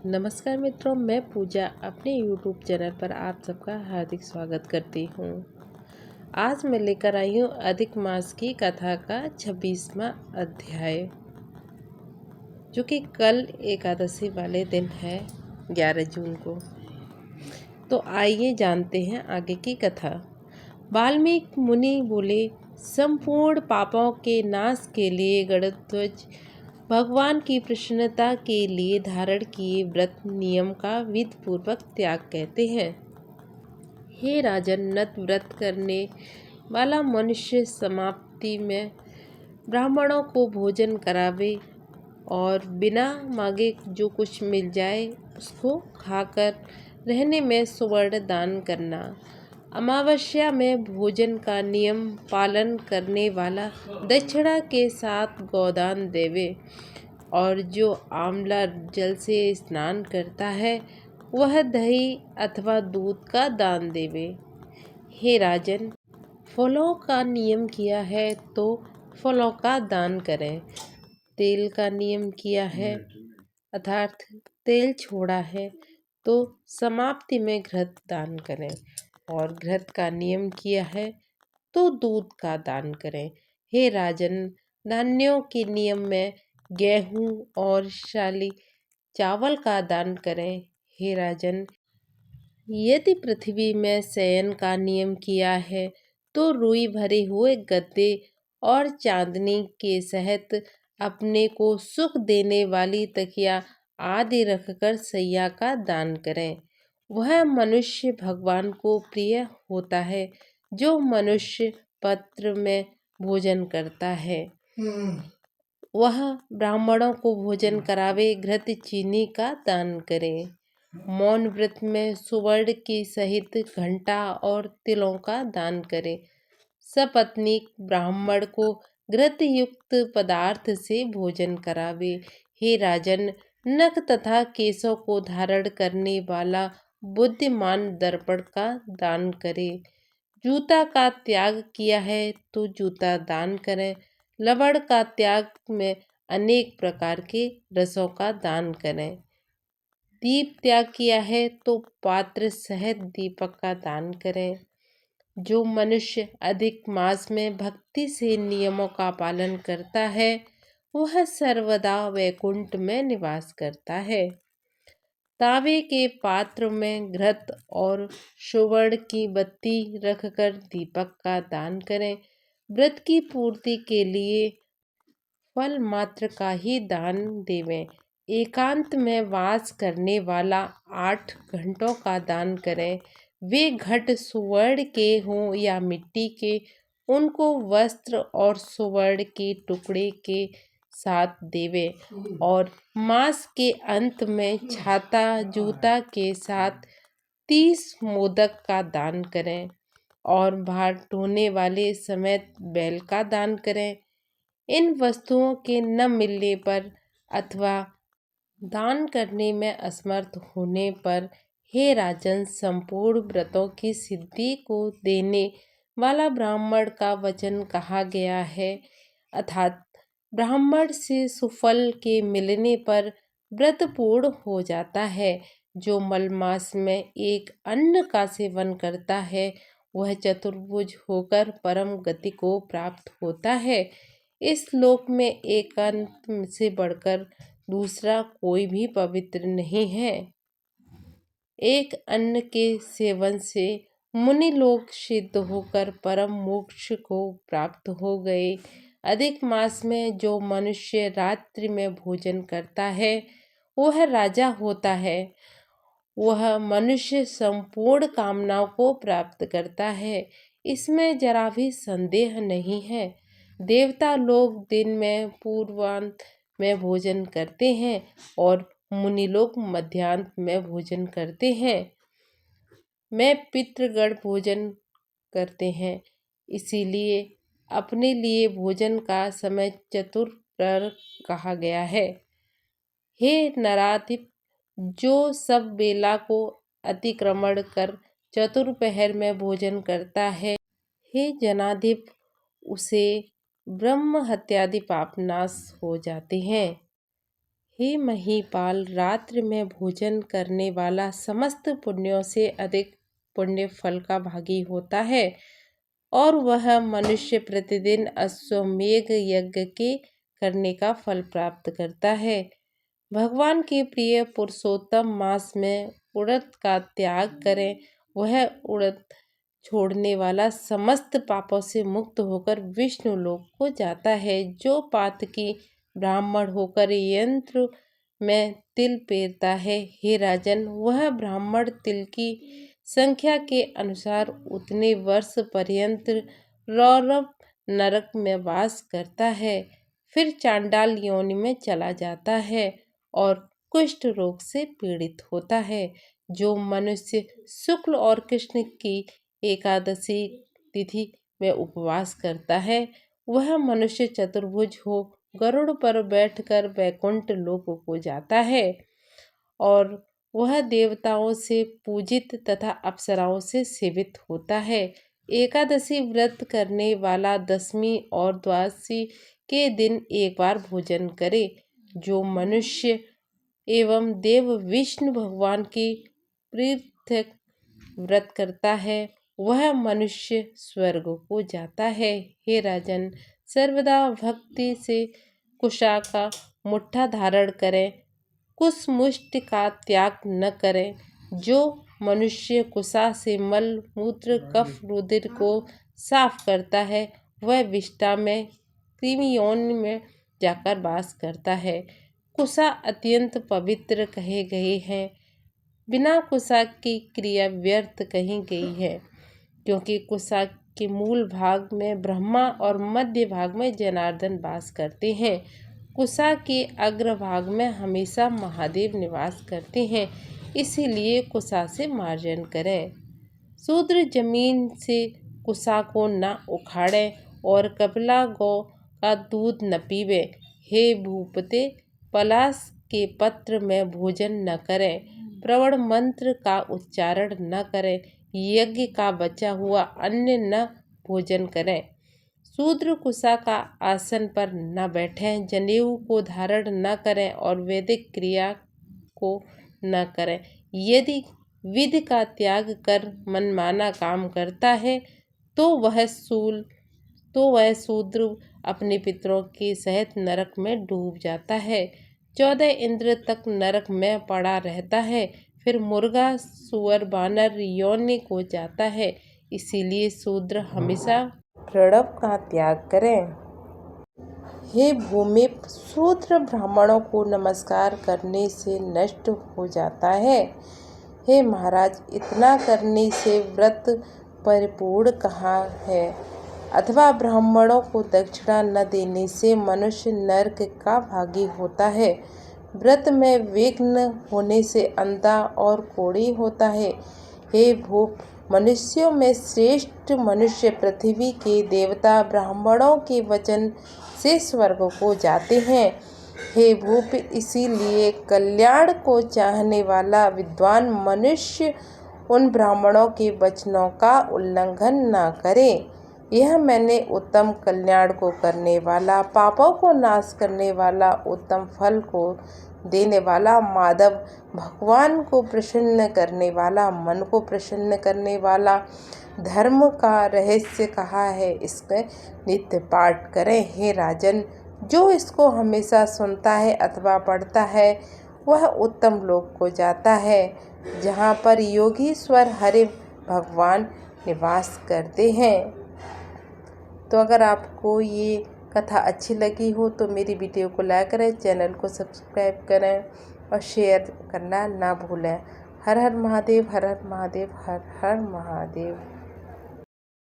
नमस्कार मित्रों, मैं पूजा अपने YouTube चैनल पर आप सबका हार्दिक स्वागत करती हूँ। आज मैं लेकर आई हूँ अधिक मास की कथा का 26वां अध्याय, जो कि कल एकादशी वाले दिन है 11 जून को। तो आइए जानते हैं आगे की कथा। वाल्मीकि मुनि बोले, संपूर्ण पापों के नाश के लिए गरुड़ध्वज भगवान की प्रसन्नता के लिए धारण किए व्रत नियम का विधि पूर्वक त्याग कहते हैं। हे राजन, नत व्रत करने वाला मनुष्य समाप्ति में ब्राह्मणों को भोजन करावे और बिना मांगे जो कुछ मिल जाए उसको खाकर रहने में सुवर्ण दान करना, अमावस्या में भोजन का नियम पालन करने वाला दक्षिणा के साथ गोदान देवे और जो आंवला जल से स्नान करता है वह दही अथवा दूध का दान देवे। हे राजन, फलों का नियम किया है तो फलों का दान करें, तेल का नियम किया है अर्थात तेल छोड़ा है तो समाप्ति में घृत दान करें, और घृत का नियम किया है तो दूध का दान करें। हे राजन, धान्यों के नियम में गेहूं और शाली चावल का दान करें। हे राजन, यदि पृथ्वी में शयन का नियम किया है तो रुई भरे हुए गद्दे और चांदनी के सहित अपने को सुख देने वाली तकिया आदि रखकर सैया का दान करें। वह मनुष्य भगवान को प्रिय होता है जो मनुष्य पत्र में भोजन करता है। वह ब्राह्मणों को भोजन करावे, घृत चीनी का दान करे। मौन व्रत में सुवर्ण के सहित घंटा और तिलों का दान करे। सपत्नीक ब्राह्मण को घृत युक्त पदार्थ से भोजन करावे। हे राजन, नख तथा केशों को धारण करने वाला बुद्धिमान दर्पण का दान करे। जूता का त्याग किया है तो जूता दान करें। लवण का त्याग में अनेक प्रकार के रसों का दान करें। दीप त्याग किया है तो पात्र सहित दीपक का दान करें। जो मनुष्य अधिक मास में भक्ति से नियमों का पालन करता है वह सर्वदा वैकुंठ में निवास करता है। तांबे के पात्र में घृत और सुवर्ण की बत्ती रखकर दीपक का दान करें। व्रत की पूर्ति के लिए फल मात्र का ही दान देवें। एकांत में वास करने वाला 8 घंटों का दान करें। वे घट सुवर्ण के हों या मिट्टी के, उनको वस्त्र और सुवर्ण के टुकड़े के साथ देवे, और मास के अंत में छाता जूता के साथ 30 मोदक का दान करें, और भार ढोने वाले समेत बैल का दान करें। इन वस्तुओं के न मिलने पर अथवा दान करने में असमर्थ होने पर, हे राजन, संपूर्ण व्रतों की सिद्धि को देने वाला ब्राह्मण का वचन कहा गया है, अर्थात ब्राह्मण से सुफल के मिलने पर व्रत पूर्ण हो जाता है। जो मलमास में एक अन्न का सेवन करता है वह चतुर्भुज होकर परम गति को प्राप्त होता है। इस लोक में एकांत से बढ़कर दूसरा कोई भी पवित्र नहीं है। एक अन्न के सेवन से मुनि लोग सिद्ध होकर परम मोक्ष को प्राप्त हो गए। अधिक मास में जो मनुष्य रात्रि में भोजन करता है वह राजा होता है। वह मनुष्य संपूर्ण कामनाओं को प्राप्त करता है, इसमें जरा भी संदेह नहीं है। देवता लोग दिन में पूर्वांत में भोजन करते हैं और मुनि लोग मध्याह्न में भोजन करते हैं। में पितृगण भोजन करते हैं, इसीलिए अपने लिए भोजन का समय चतुर्प्रहर कहा गया है। हे नराधिप, जो सब बेला को अतिक्रमण कर चतुर्प्रहर में भोजन करता है, हे जनाधिप, उसे ब्रह्म हत्यादि पाप नाश हो जाते हैं। हे महीपाल, रात्रि में भोजन करने वाला समस्त पुण्यों से अधिक पुण्य फल का भागी होता है और वह मनुष्य प्रतिदिन अश्वमेध यज्ञ के करने का फल प्राप्त करता है। भगवान के प्रिय पुरुषोत्तम मास में उड़द का त्याग करें। वह उड़द छोड़ने वाला समस्त पापों से मुक्त होकर विष्णु लोक को जाता है। जो पातकी ब्राह्मण होकर यंत्र में तिल पेरता है, हे राजन, वह ब्राह्मण तिल की संख्या के अनुसार उतने वर्ष पर्यंत रौरव नरक में वास करता है, फिर चांडाल योनि में चला जाता है और कुष्ठ रोग से पीड़ित होता है। जो मनुष्य शुक्ल और कृष्ण की एकादशी तिथि में उपवास करता है, वह मनुष्य चतुर्भुज हो गरुड़ पर बैठकर वैकुंठ लोक को जाता है और वह देवताओं से पूजित तथा अप्सराओं से सेवित होता है। एकादशी व्रत करने वाला दशमी और द्वादशी के दिन एक बार भोजन करे। जो मनुष्य एवं देव विष्णु भगवान की प्रीति व्रत करता है, वह मनुष्य स्वर्ग को जाता है। हे राजन, सर्वदा भक्ति से कुशा का मुट्ठा धारण करें, कुश मुष्टि का त्याग न करें। जो मनुष्य कुशा से मल मूत्र कफ रुधिर को साफ करता है, वह विष्ठा में कृमि योनि में जाकर वास करता है। कुशा अत्यंत पवित्र कहे गए हैं। बिना कुशा की क्रिया व्यर्थ कही गई है, क्योंकि कुशा के मूल भाग में ब्रह्मा और मध्य भाग में जनार्दन वास करते हैं। कुशा के अग्रभाग में हमेशा महादेव निवास करते हैं, इसीलिए कुशा से मार्जन करें। शूद्र जमीन से कुशा को न उखाड़ें और कपिला गौ का दूध न पीवे। हे भूपते, पलाश के पत्र में भोजन न करें, प्रवण मंत्र का उच्चारण न करें, यज्ञ का बचा हुआ अन्न न भोजन करें। शूद्र कुशा का आसन पर न बैठें, जनेऊ को धारण न करें और वैदिक क्रिया को न करें। यदि विधि का त्याग कर मनमाना काम करता है तो वह शूद्र अपने पितरों के सहित नरक में डूब जाता है। 14 इंद्र तक नरक में पड़ा रहता है, फिर मुर्गा सुअर बानर योनि को जाता है। इसीलिए शूद्र हमेशा प्रणव का त्याग करें। हे भूमि, शूद्र ब्राह्मणों को नमस्कार करने से नष्ट हो जाता है। हे महाराज, इतना करने से व्रत परिपूर्ण कहाँ है? अथवा ब्राह्मणों को दक्षिणा न देने से मनुष्य नरक का भागी होता है। व्रत में विघ्न होने से अंधा और कोढ़ी होता है। हे भूप, मनुष्यों में श्रेष्ठ मनुष्य पृथ्वी के देवता ब्राह्मणों के वचन से स्वर्ग को जाते हैं। हे भूप, इसीलिए कल्याण को चाहने वाला विद्वान मनुष्य उन ब्राह्मणों के वचनों का उल्लंघन न करे। यह मैंने उत्तम कल्याण को करने वाला, पापों को नाश करने वाला, उत्तम फल को देने वाला, माधव भगवान को प्रसन्न करने वाला, मन को प्रसन्न करने वाला धर्म का रहस्य कहा है। इसके नित्य पाठ करें। हे राजन, जो इसको हमेशा सुनता है अथवा पढ़ता है, वह उत्तम लोक को जाता है, जहाँ पर योगीश्वर हरि भगवान निवास करते हैं। तो अगर आपको ये कथा अच्छी लगी हो तो मेरी वीडियो को लाइक करें, चैनल को सब्सक्राइब करें और शेयर करना ना भूलें। हर हर महादेव, हर हर महादेव, हर हर महादेव।